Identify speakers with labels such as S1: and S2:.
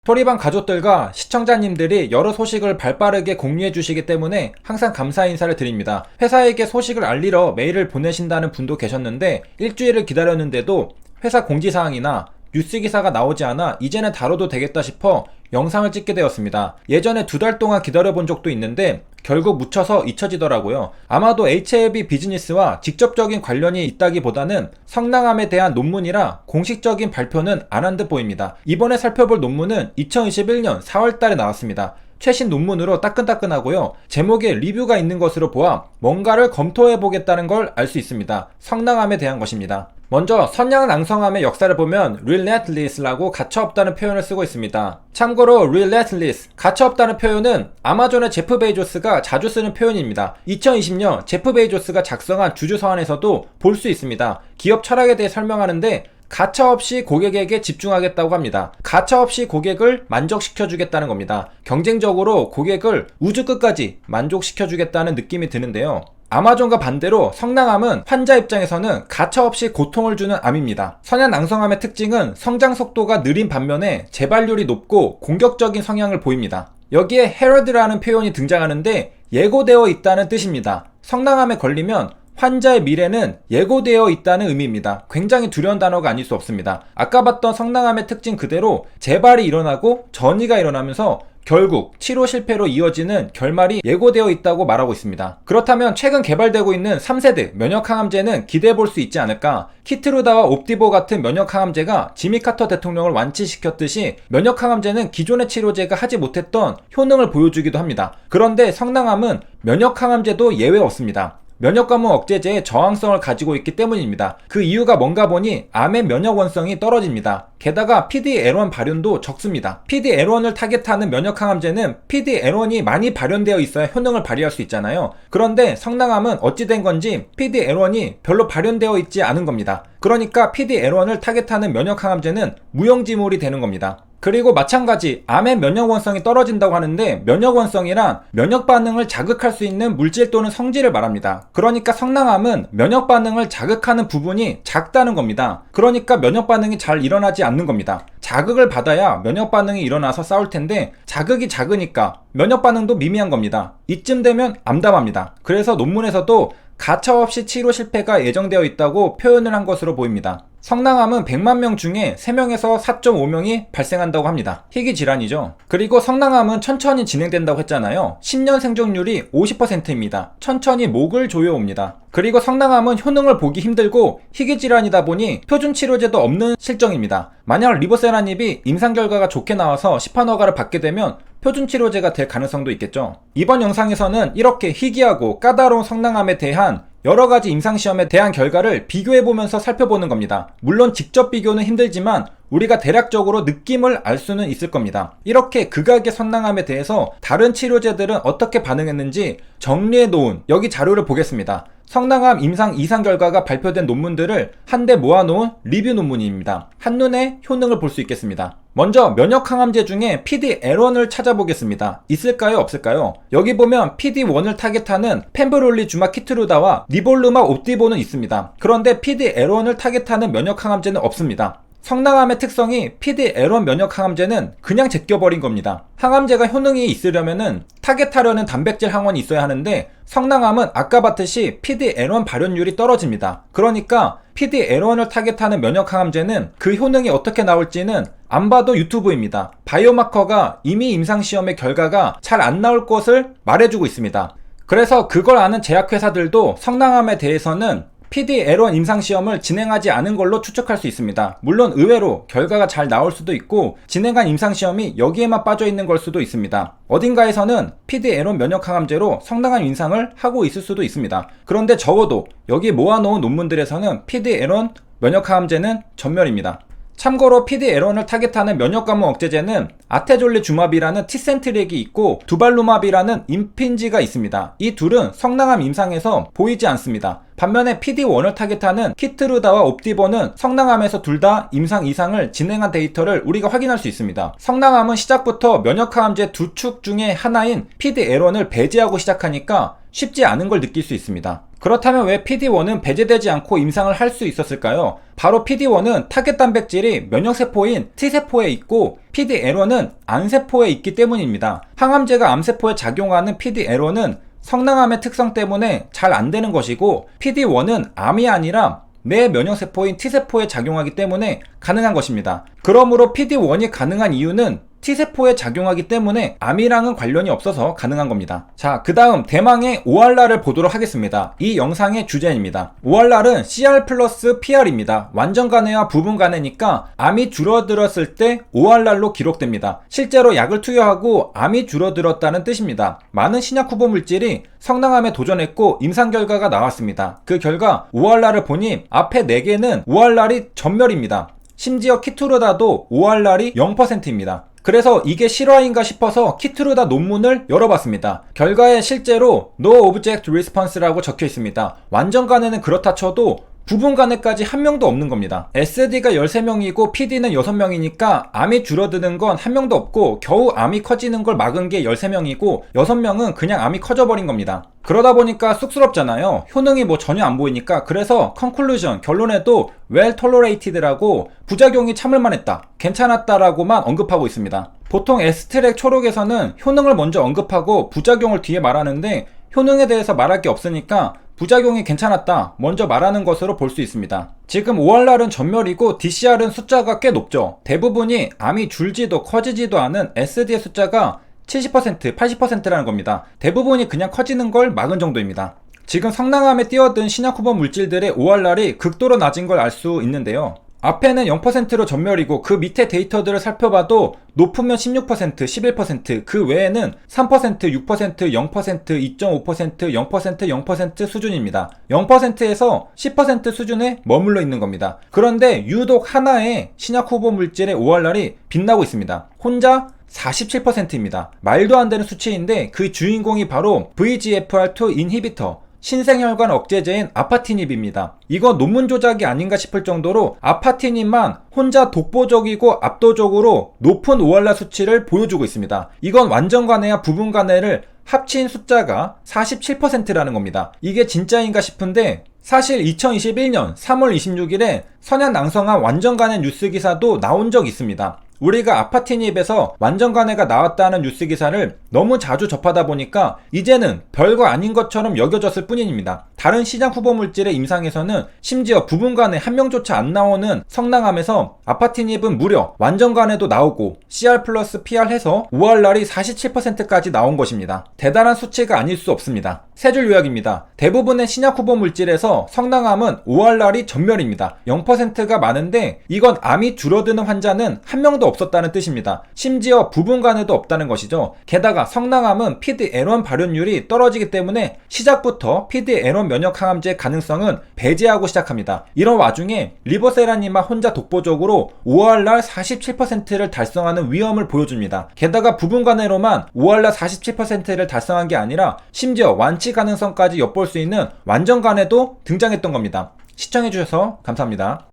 S1: 토리반 가족들과 시청자님들이 여러 소식을 발빠르게 공유해 주시기 때문에 항상 감사 인사를 드립니다. 회사에게 소식을 알리러 메일을 보내신다는 분도 계셨는데 일주일을 기다렸는데도 회사 공지사항이나 뉴스 기사가 나오지 않아 이제는 다뤄도 되겠다 싶어 영상을 찍게 되었습니다. 예전에 2달 동안 기다려본 적도 있는데 결국 묻혀서 잊혀지더라고요. 아마도 HLB 비즈니스와 직접적인 관련이 있다기보다는 성낭암에 대한 논문이라 공식적인 발표는 안 한 듯 보입니다. 이번에 살펴볼 논문은 2021년 4월달에 나왔습니다. 최신 논문으로 따끈따끈하고요. 제목에 리뷰가 있는 것으로 보아 뭔가를 검토해보겠다는 걸 알 수 있습니다. 성낭암에 대한 것입니다. 먼저 선양낭성암의 역사를 보면 relentless라고 가차없다는 표현을 쓰고 있습니다. 참고로 relentless, 가차없다는 표현은 아마존의 제프 베이조스가 자주 쓰는 표현입니다. 2020년 제프 베이조스가 작성한 주주서한에서도 볼 수 있습니다. 기업 철학에 대해 설명하는데 가차없이 고객에게 집중하겠다고 합니다. 가차없이 고객을 만족시켜주겠다는 겁니다. 경쟁적으로 고객을 우주 끝까지 만족시켜주겠다는 느낌이 드는데요. 아마존과 반대로 성낭암은 환자 입장에서는 가차없이 고통을 주는 암입니다. 선양낭성암의 특징은 성장 속도가 느린 반면에 재발률이 높고 공격적인 성향을 보입니다. 여기에 herald라는 표현이 등장하는데 예고되어 있다는 뜻입니다. 성낭암에 걸리면 환자의 미래는 예고되어 있다는 의미입니다. 굉장히 두려운 단어가 아닐 수 없습니다. 아까 봤던 성낭암의 특징 그대로 재발이 일어나고 전이가 일어나면서 결국 치료 실패로 이어지는 결말이 예고되어 있다고 말하고 있습니다. 그렇다면 최근 개발되고 있는 3세대 면역항암제는 기대해볼 수 있지 않을까? 키트루다와 옵디보 같은 면역항암제가 지미 카터 대통령을 완치시켰듯이 면역항암제는 기존의 치료제가 하지 못했던 효능을 보여주기도 합니다. 그런데 성낭암은 면역항암제도 예외 없습니다. 면역감염 억제제의 저항성을 가지고 있기 때문입니다. 그 이유가 뭔가 보니 암의 면역 원성이 떨어집니다. 게다가 PD-L1 발현도 적습니다. PD-L1을 타겟하는 면역항암제는 PD-L1이 많이 발현되어 있어야 효능을 발휘할 수 있잖아요. 그런데 성낭암은 어찌 된 건지 PD-L1이 별로 발현되어 있지 않은 겁니다. 그러니까 PD-L1을 타겟하는 면역항암제는 무용지물이 되는 겁니다. 그리고 마찬가지 암의 면역원성이 떨어진다고 하는데 면역원성이란 면역반응을 자극할 수 있는 물질 또는 성질을 말합니다. 그러니까 성낭암은 면역반응을 자극하는 부분이 작다는 겁니다. 그러니까 면역반응이 잘 일어나지 않는 겁니다. 자극을 받아야 면역반응이 일어나서 싸울 텐데 자극이 작으니까 면역반응도 미미한 겁니다. 이쯤 되면 암담합니다. 그래서 논문에서도 가차없이 치료 실패가 예정되어 있다고 표현을 한 것으로 보입니다. 성낭암은 100만 명 중에 3명에서 4.5명이 발생한다고 합니다. 희귀 질환이죠. 그리고 성낭암은 천천히 진행된다고 했잖아요. 10년 생존율이 50%입니다. 천천히 목을 조여옵니다. 그리고 성낭암은 효능을 보기 힘들고 희귀 질환이다 보니 표준 치료제도 없는 실정입니다. 만약 리보세라닙이 임상 결과가 좋게 나와서 시판 허가를 받게 되면 표준 치료제가 될 가능성도 있겠죠. 이번 영상에서는 이렇게 희귀하고 까다로운 성낭암에 대한 여러가지 임상시험에 대한 결과를 비교해보면서 살펴보는 겁니다. 물론 직접 비교는 힘들지만 우리가 대략적으로 느낌을 알 수는 있을 겁니다. 이렇게 극악의 성낭암에 대해서 다른 치료제들은 어떻게 반응했는지 정리해놓은 여기 자료를 보겠습니다. 성낭암 임상 이상 결과가 발표된 논문들을 한데 모아놓은 리뷰 논문입니다. 한눈에 효능을 볼 수 있겠습니다. 먼저 면역항암제 중에 PD-L1을 찾아보겠습니다. 있을까요? 없을까요? 여기 보면 PD-1을 타겟하는 펜브롤리주마 키트루다와 니볼루마 옵디보는 있습니다. 그런데 PD-L1을 타겟하는 면역항암제는 없습니다. 성낭암의 특성이 PD-L1 면역항암제는 그냥 제껴버린 겁니다. 항암제가 효능이 있으려면은 타겟하려는 단백질 항원이 있어야 하는데 성낭암은 아까 봤듯이 PD-L1 발현율이 떨어집니다. 그러니까 PD-L1을 타겟하는 면역항암제는 그 효능이 어떻게 나올지는 안 봐도 유튜브입니다. 바이오마커가 이미 임상시험의 결과가 잘 안 나올 것을 말해주고 있습니다. 그래서 그걸 아는 제약회사들도 성낭암에 대해서는 PD-L1 임상시험을 진행하지 않은 걸로 추측할 수 있습니다. 물론 의외로 결과가 잘 나올 수도 있고 진행한 임상시험이 여기에만 빠져있는 걸 수도 있습니다. 어딘가에서는 PD-L1 면역항암제로 성낭암 임상을 하고 있을 수도 있습니다. 그런데 적어도 여기 모아놓은 논문들에서는 PD-L1 면역항암제는 전멸입니다. 참고로 PD-L1을 타겟하는 면역감염 억제제는 아테졸리주마비라는 티센트릭이 있고 두발루마비라는 임핀지가 있습니다. 이 둘은 성낭암 임상에서 보이지 않습니다. 반면에 PD-1을 타겟하는 키트루다와 옵디보는 성낭암에서 둘 다 임상 이상을 진행한 데이터를 우리가 확인할 수 있습니다. 성낭암은 시작부터 면역항암제 두 축 중에 하나인 PD-L1을 배제하고 시작하니까 쉽지 않은 걸 느낄 수 있습니다. 그렇다면 왜 PD-1은 배제되지 않고 임상을 할 수 있었을까요? 바로 PD-1은 타겟 단백질이 면역세포인 T세포에 있고 PD-L1은 암세포에 있기 때문입니다. 항암제가 암세포에 작용하는 PD-L1은 성낭암의 특성 때문에 잘 안 되는 것이고 PD-1은 암이 아니라 내 면역세포인 T세포에 작용하기 때문에 가능한 것입니다. 그러므로 PD-1이 가능한 이유는 T세포에 작용하기 때문에 암이랑은 관련이 없어서 가능한 겁니다. 자, 그 다음 대망의 ORR을 보도록 하겠습니다. 이 영상의 주제입니다. ORR은 CR 플러스 PR입니다. 완전 간해와 부분 간해니까 암이 줄어들었을 때 ORR로 기록됩니다. 실제로 약을 투여하고 암이 줄어들었다는 뜻입니다. 많은 신약 후보 물질이 성낭암에 도전했고 임상 결과가 나왔습니다. 그 결과 ORR을 보니 앞에 4개는 ORR이 전멸입니다. 심지어 키투르다도 ORR이 0%입니다. 그래서 이게 실화인가 싶어서 키투르다 논문을 열어봤습니다. 결과에 실제로 No Object Response라고 적혀 있습니다. 완전 간해는 그렇다 쳐도 부분 간해까지 한 명도 없는 겁니다. SD가 13명이고 PD는 6명이니까 암이 줄어드는 건 한 명도 없고 겨우 암이 커지는 걸 막은 게 13명이고 6명은 그냥 암이 커져버린 겁니다. 그러다 보니까 쑥스럽잖아요. 효능이 뭐 전혀 안 보이니까. 그래서 conclusion, 결론에도 well tolerated라고 부작용이 참을만 했다, 괜찮았다라고만 언급하고 있습니다. 보통 에스트랙 초록에서는 효능을 먼저 언급하고 부작용을 뒤에 말하는데 효능에 대해서 말할 게 없으니까 부작용이 괜찮았다 먼저 말하는 것으로 볼 수 있습니다. 지금 ORR은 전멸이고 DCR은 숫자가 꽤 높죠. 대부분이 암이 줄지도 커지지도 않은 SD의 숫자가 70%, 80%라는 겁니다. 대부분이 그냥 커지는 걸 막은 정도입니다. 지금 성낭암에 뛰어든 신약 후보 물질들의 ORR이 극도로 낮은 걸 알 수 있는데요. 앞에는 0%로 전멸이고 그 밑에 데이터들을 살펴봐도 높으면 16%, 11%, 그 외에는 3%, 6%, 0%, 2.5%, 0%, 0% 수준입니다. 0%에서 10% 수준에 머물러 있는 겁니다. 그런데 유독 하나의 신약 후보 물질의 ORR이 빛나고 있습니다. 혼자 47%입니다. 말도 안 되는 수치인데 그 주인공이 바로 VEGFR2 인히비터, 신생혈관 억제제인 아파티닙입니다. 이거 논문 조작이 아닌가 싶을 정도로 아파티닙만 혼자 독보적이고 압도적으로 높은 ORR 수치를 보여주고 있습니다. 이건 완전 간해와 부분 간해를 합친 숫자가 47%라는 겁니다. 이게 진짜인가 싶은데 사실 2021년 3월 26일에 선양낭성한 완전 간해 뉴스 기사도 나온 적 있습니다. 우리가 아파티닙에서 완전 간해가 나왔다는 뉴스 기사를 너무 자주 접하다 보니까 이제는 별거 아닌 것처럼 여겨졌을 뿐입니다. 다른 시장 후보 물질의 임상에서는 심지어 부분 간해 한 명조차 안 나오는 성낭암에서 아파티닙은 무려 완전 간해도 나오고 CR 플러스 PR 해서 ORR이 47%까지 나온 것입니다. 대단한 수치가 아닐 수 없습니다. 세 줄 요약입니다. 대부분의 신약 후보 물질에서 성낭암은 ORR이 전멸입니다. 0%가 많은데 이건 암이 줄어드는 환자는 한 명도 없었다는 뜻입니다. 심지어 부분 간해도 없다는 것이죠. 게다가 성낭암은 PD-L1 발현율이 떨어지기 때문에 시작부터 PD-L1 면역 항암제 가능성은 배제하고 시작합니다. 이런 와중에 리보세라님만 혼자 독보적으로 ORR 47%를 달성하는 위험을 보여줍니다. 게다가 부분 간해로만 ORR 47%를 달성한 게 아니라 심지어 완치 가능성까지 엿볼 수 있는 완전 간해도 등장했던 겁니다. 시청해주셔서 감사합니다.